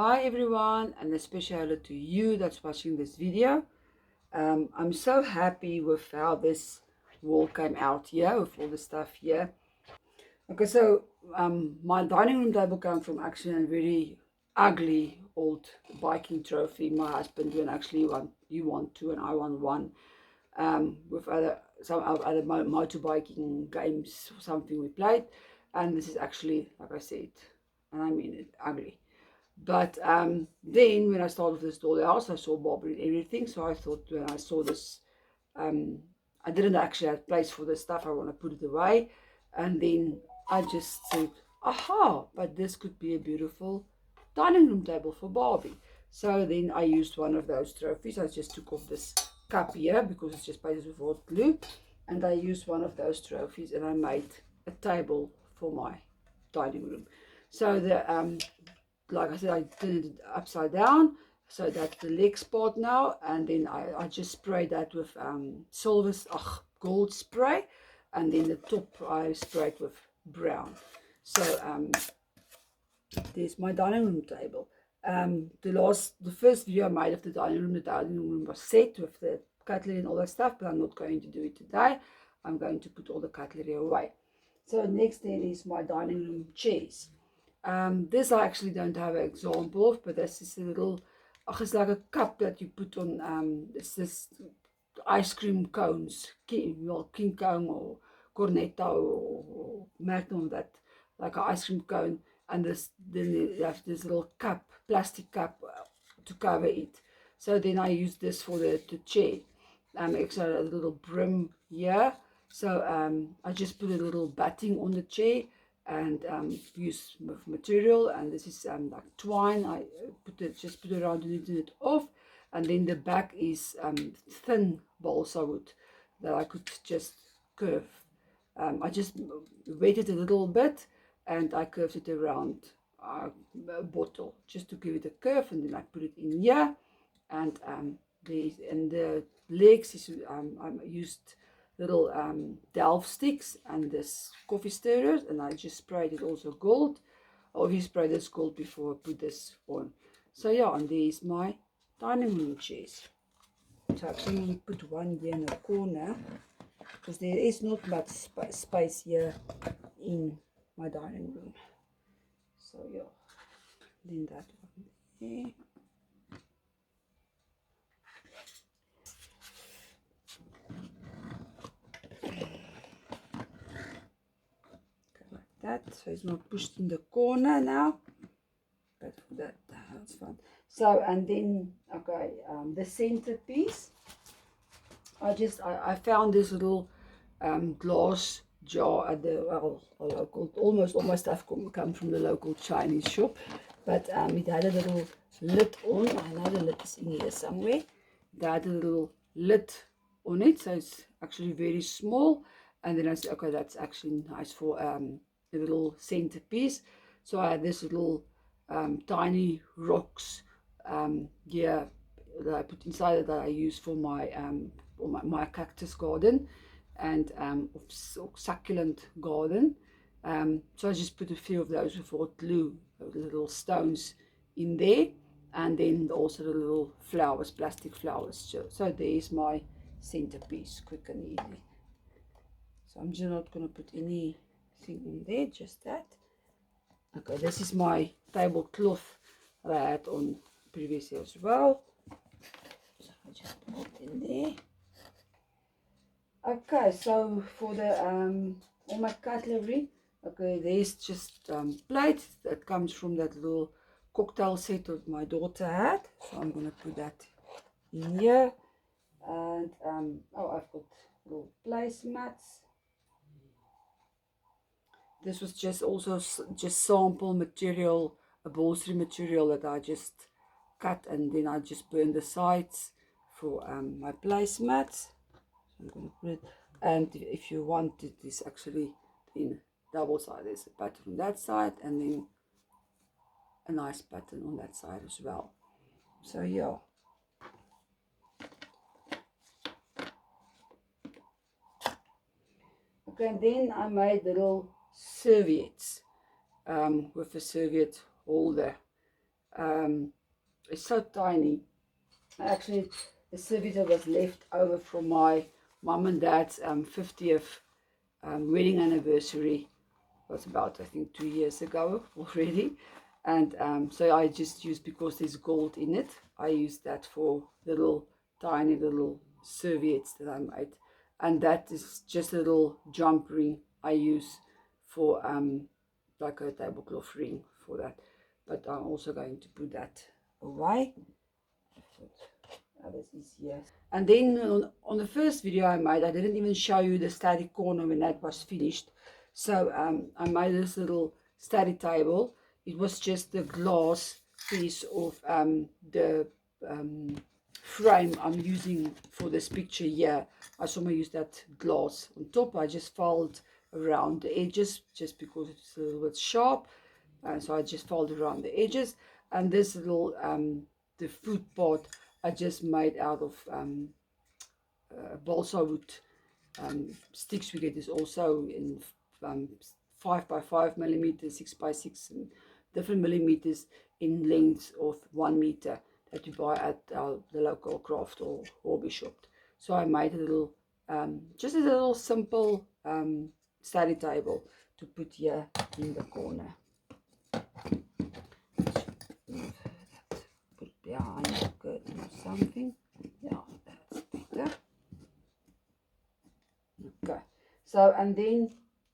Hi everyone, and especially hello to you that's watching this video. I'm so happy with how this wall came out here with all the stuff here. Okay, so my dining room table came from actually a very ugly old biking trophy. My husband went actually you want two and I want one. With some other motorbiking games or something we played, and this is actually, like I said, and I mean it, ugly. But then when I started this Dollhouse, I saw Barbie and everything. So I thought when I saw this, um, I didn't actually have place for this stuff. I want to put it away. And then I just said, aha, but this could be a beautiful dining room table for Barbie. So then I used one of those trophies. I just took off this cup here because it's just painted with hot glue. And I used one of those trophies and I made a table for my dining room. So the like I said, I did it upside down, so that's the leg part now, and then I just sprayed that with silver, gold spray, and then the top I sprayed with brown. So there's my dining room table. The first video I made of the dining room was set with the cutlery and all that stuff, but I'm not going to do it today. I'm going to put all the cutlery away. So next then is my dining room chairs. This I actually don't have an example of, but this is a little, it's like a cup that you put on, it's this ice cream cones, King Kong or Cornetto or Magnum, that like an ice cream cone, and then you have this little cup, plastic cup to cover it. So then I use this for the chair. Extra a little brim here. So I just put a little batting on the chair and use material, and this is like twine. I just put it around and knit it off, and then the back is thin balsa wood that I could just curve. I just wet it a little bit and I curved it around a bottle just to give it a curve, and then I put it in here, and the legs is I used little delf sticks and this coffee stirrers, and I just sprayed it also gold. I always spray this gold before I put this on. So yeah, and there's my dining room chairs. So I actually put one here in the corner because there is not much space here in my dining room. So yeah, then that one there. That, so it's not pushed in the corner now, but for that's fine. So, and then okay, the centerpiece, I found this little glass jar at the local, almost all my stuff come from the local Chinese shop, but it had a little lid on. I know the lid is in here somewhere. It had a little lid on it, so it's actually very small. And then I said, okay, that's actually nice for a little centerpiece. So I had this little tiny rocks here that I put inside that I use for my cactus garden and succulent garden. So I just put a few of those with hot glue, little stones in there, and then also the little flowers, plastic flowers. So there's my centerpiece, quick and easy. So I'm just not going to put anything in there, just that. Okay, this is my tablecloth that I had on previous year as well. So I just put it in there. Okay, so for the all my cutlery, okay, there's just plates that comes from that little cocktail set that my daughter had. So I'm gonna put that in here, and oh, I've got little placemats. This was just also just sample material, upholstery material that I just cut, and then I just burn the sides for my placemats. So I'm going to put it, and if you want it is actually in double side. There's a pattern on that side and then a nice pattern on that side as well. So yeah. Okay, and then I made little serviettes with a serviette holder. It's so tiny. Actually, the servitor was left over from my mum and dad's 50th wedding anniversary. It was about, I think, 2 years ago already. And so I just used, because there's gold in it, I used that for little tiny little serviettes that I made. And that is just a little jump ring I use for like a tablecloth ring for that. But I'm also going to put that away. This is here. And then on the first video I made, I didn't even show you the study corner when that was finished. So I made this little study table. It was just the glass piece of the frame I'm using for this picture here. I somehow use that glass on top. I just fold around the edges just because it's a little bit sharp. So I just fold around the edges. And this little the food part I just made out of balsa wood sticks. We get this also in 5 by 5 millimeters, 6 by 6, and different millimeters in length of 1 meter that you buy at the local craft or hobby shop. So I made a little, just a little simple study table to put here in the corner. Put behind the curtain or something. Yeah, that's better. Okay, so and then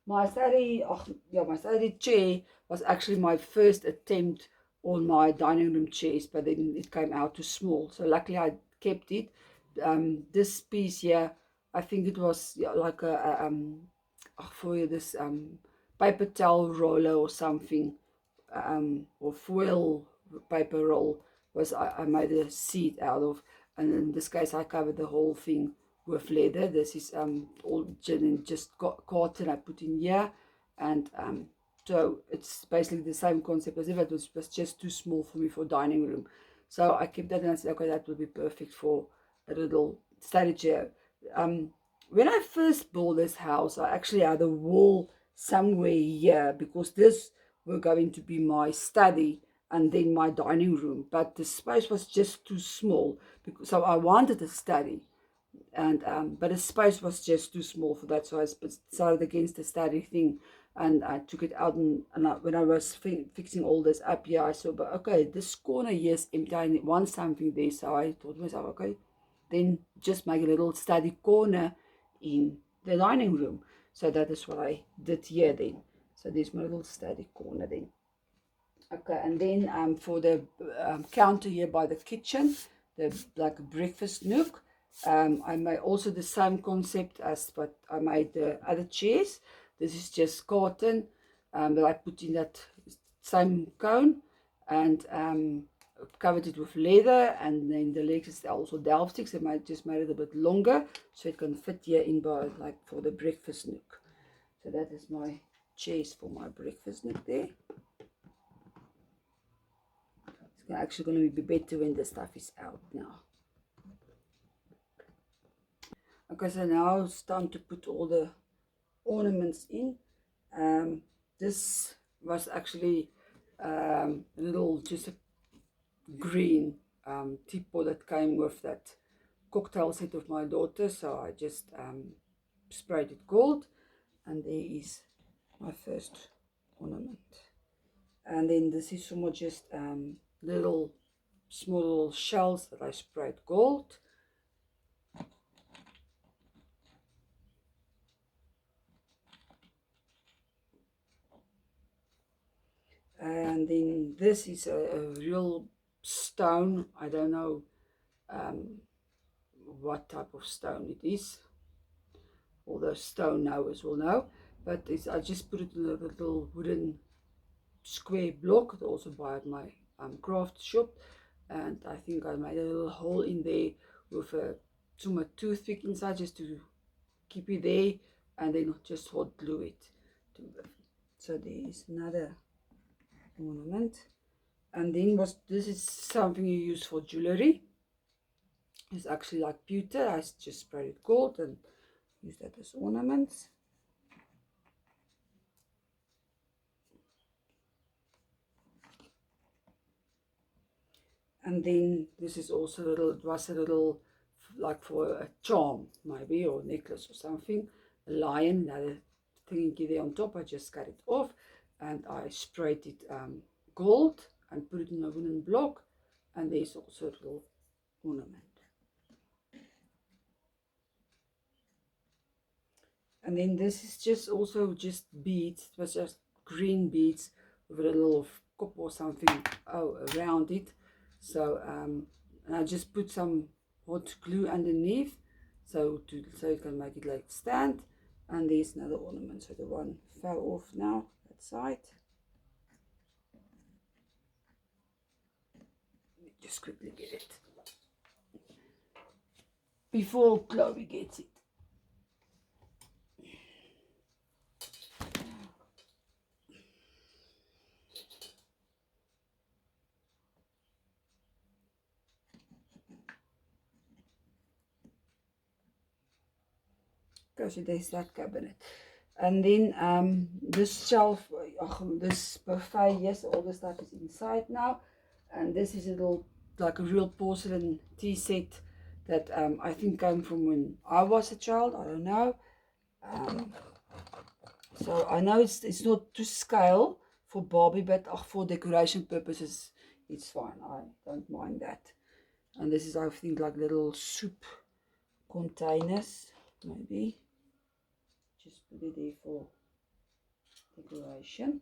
my study chair was actually my first attempt on my dining room chairs, but then it came out too small. So luckily I kept it. This piece here, I think it was like for this paper towel roller or something, or foil paper roll was I made a seat out of, and in this case I covered the whole thing with leather. This is all just cotton I put in here, and so it's basically the same concept as if it was just too small for me for dining room. So I kept that and I said, okay, that will be perfect for a little study chair. When I first bought this house, I actually had a wall somewhere here because this were going to be my study and then my dining room, but the space was just too small because so I wanted a study, and but the space was just too small for that, so I decided against the study thing, and I took it out, and when I was fixing all this up here, I saw, but okay, this corner here is empty, I want something there, so I thought to myself, okay, then just make a little study corner in the dining room. So that is what I did here then. So there's my little study corner then. Okay, and then for the counter here by the kitchen, the like breakfast nook, I made also the same concept as what I made the other chairs. This is just cotton that I put in that same cone, and covered it with leather, and then the legs is also delf sticks. I just made it a bit longer so it can fit here in by like for the breakfast nook. So that is my chairs for my breakfast nook there. It's actually going to be better when the stuff is out now. Okay, so now it's time to put all the ornaments in. This was actually a little just a green teapot that came with that cocktail set of my daughter, so I just sprayed it gold, and there is my first ornament. And then this is some more just little small little shells that I sprayed gold. And then this is a real stone. I don't know what type of stone it is, although stone knowers will know, but I just put it in a little wooden square block, also buy at my craft shop, and I think I made a little hole in there with a toothpick inside just to keep it there, and then just hot glue it to it. So there is another ornament. And then this is something you use for jewelry. It's actually like pewter. I just sprayed it gold and use that as ornaments. And then this is also a little, it was a little like for a charm maybe, or necklace or something, a lion, another thingy there on top. I just cut it off and I sprayed it gold and put it in a wooden block, and there's also a little ornament. And then this is just also just beads. It was just green beads with a little cup or something around it. So and I just put some hot glue underneath, so you can make it like stand. And there's another ornament. So the one fell off now, that side. Just quickly get it before Chloe gets it. Okay, so there's that cabinet. And then this shelf, this buffet, yes, all the stuff is inside now. And this is a little, like a real porcelain tea set that I think came from when I was a child. I don't know. So I know it's not to scale for Barbie, but for decoration purposes, it's fine. I don't mind that. And this is, I think, like little soup containers, maybe. Just put it there for decoration.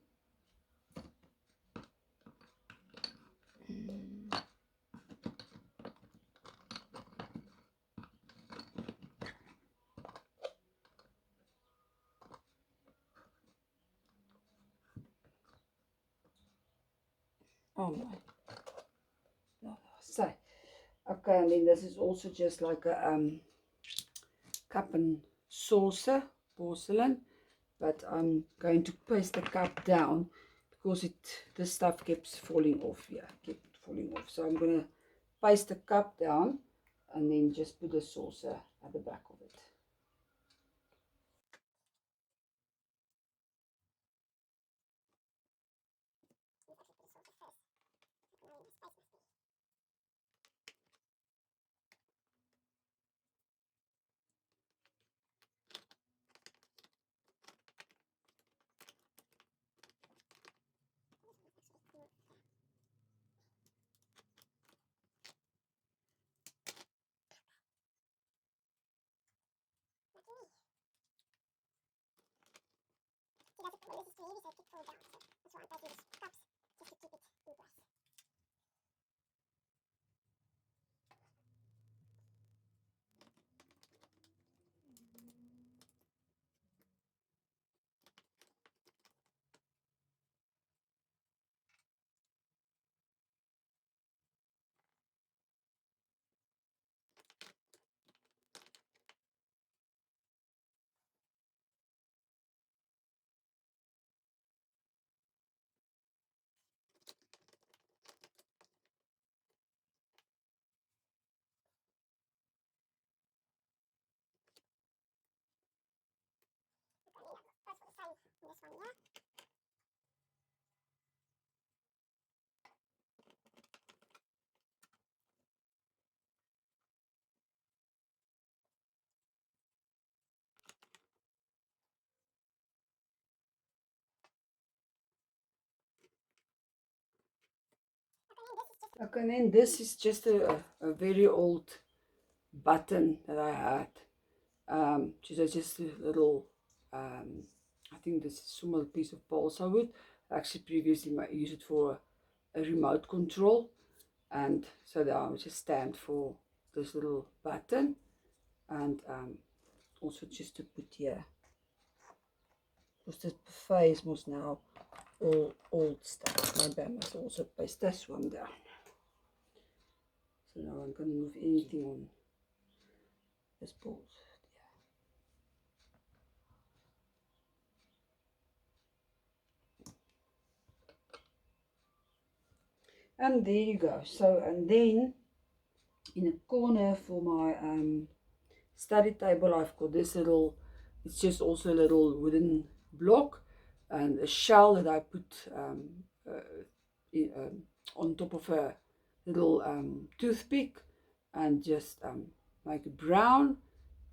Oh my. So, okay, and then this is also just like a cup and saucer, porcelain, but I'm going to paste the cup down because this stuff keeps falling off. Yeah, kept falling off. So I'm gonna paste the cup down and then just put the saucer at the back of it. Okay, and then this is just a very old button that I had. Just a little, I think this is a small piece of balsa wood. I actually previously used it for a remote control, and so that I just stand for this little button, and also just to put here, because this buffet is most now all old stuff. Maybe I must also place this one down. So now I'm going to move anything on this board. And there you go. So, and then in a corner for my study table, I've got this little, it's just also a little wooden block and a shell that I put in, on top of a little toothpick and just make it brown,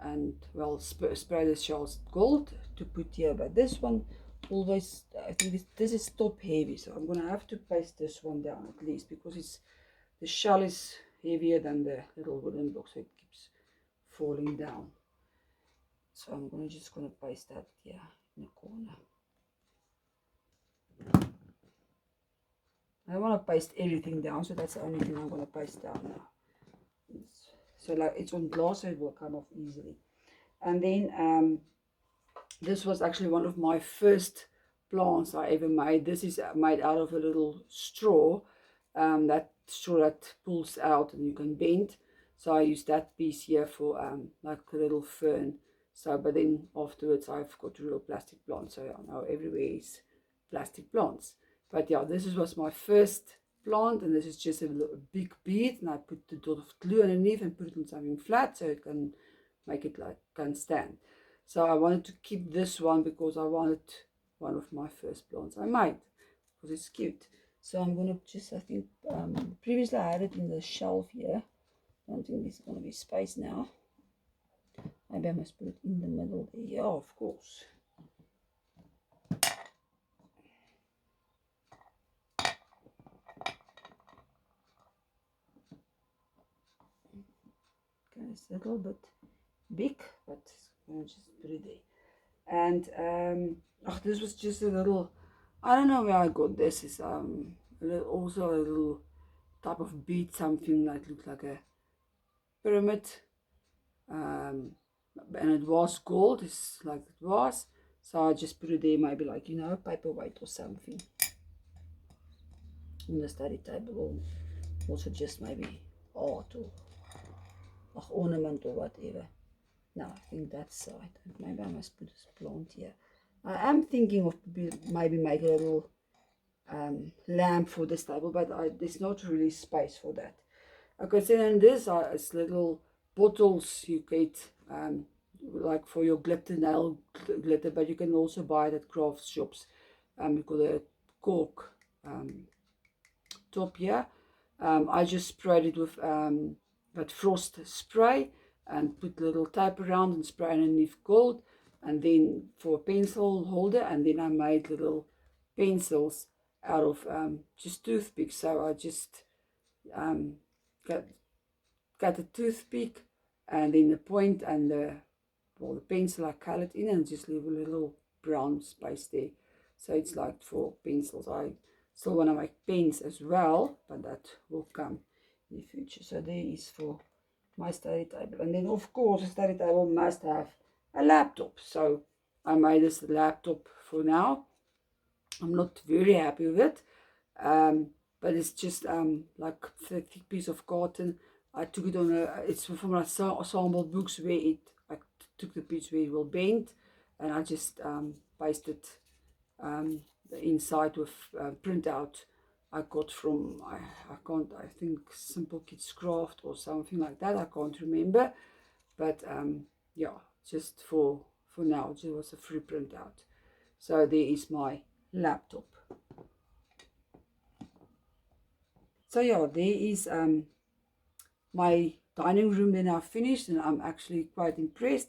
and well, spray the shells gold to put here. But this one always, I think this is top heavy, so I'm gonna have to paste this one down at least, because the shell is heavier than the little wooden block, so it keeps falling down. So I'm just gonna paste that here in the corner. I don't want to paste everything down, so that's the only thing I'm going to paste down now. So like it's on glass, so it will come off easily. And then this was actually one of my first plants I ever made. This is made out of a little straw, that straw that pulls out and you can bend. So I used that piece here for like a little fern. So, but then afterwards I've got real plastic plants. So now everywhere is plastic plants. But yeah, this was my first plant, and this is just a big bead, and I put the dot of glue underneath and put it on something flat so it can make it like can stand. So I wanted to keep this one because I wanted one of my first plants I made, because it's cute. So I'm gonna just, I think previously I had it in the shelf here. I don't think there's gonna be space now. Maybe I must put it in the middle there. Yeah, of course. Okay, it's a little bit big, but I'll just put it there. And this was just a little, I don't know where I got this. It's also a little type of bead, something that looked like a pyramid, and it was gold. It's like it was, so I just put it there, maybe like, you know, paperweight or something on the study table, or also just maybe art or ornament or whatever. No, I think that's right. Maybe I must put this plant here. I am thinking of maybe make a little lamp for this table, but there's not really space for that. Okay, so then this is little bottles you get, like for your glitter, nail glitter, but you can also buy it at craft shops. You've got a cork top here. I just sprayed it with that frost spray and put a little tape around and spray underneath gold, and then for a pencil holder, and then I made little pencils out of just toothpicks. So I just got a toothpick, and then the point and the pencil I colored in, and just leave a little brown space there. So it's like for pencils. I still want to make pens as well, but that will come in the future. So there is for my study table. And then of course a study table must have a laptop. So I made this laptop for now. I'm not very happy with it, but it's just like a thick piece of cotton. I took it on it's from my sample books where I took the piece where it will bend, and I just pasted the inside with printout I got from, I think Simple Kids Craft or something like that. I can't remember, but yeah, just for now, it was a free printout. So there is my laptop. So yeah, there is my dining room then I've finished, and I'm actually quite impressed.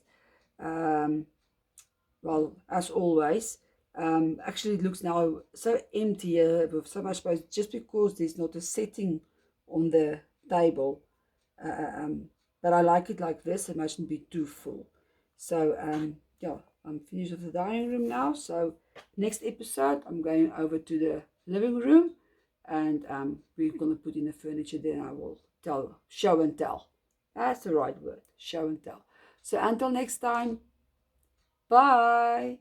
Well, as always, actually it looks now so empty with so much space, just because there's not a setting on the table. But I like it like this. It mustn't be too full. So yeah, I'm finished with the dining room now. So next episode I'm going over to the living room, and we're going to put in the furniture. Then I will show and tell. That's the right word, show and tell. So until next time, bye.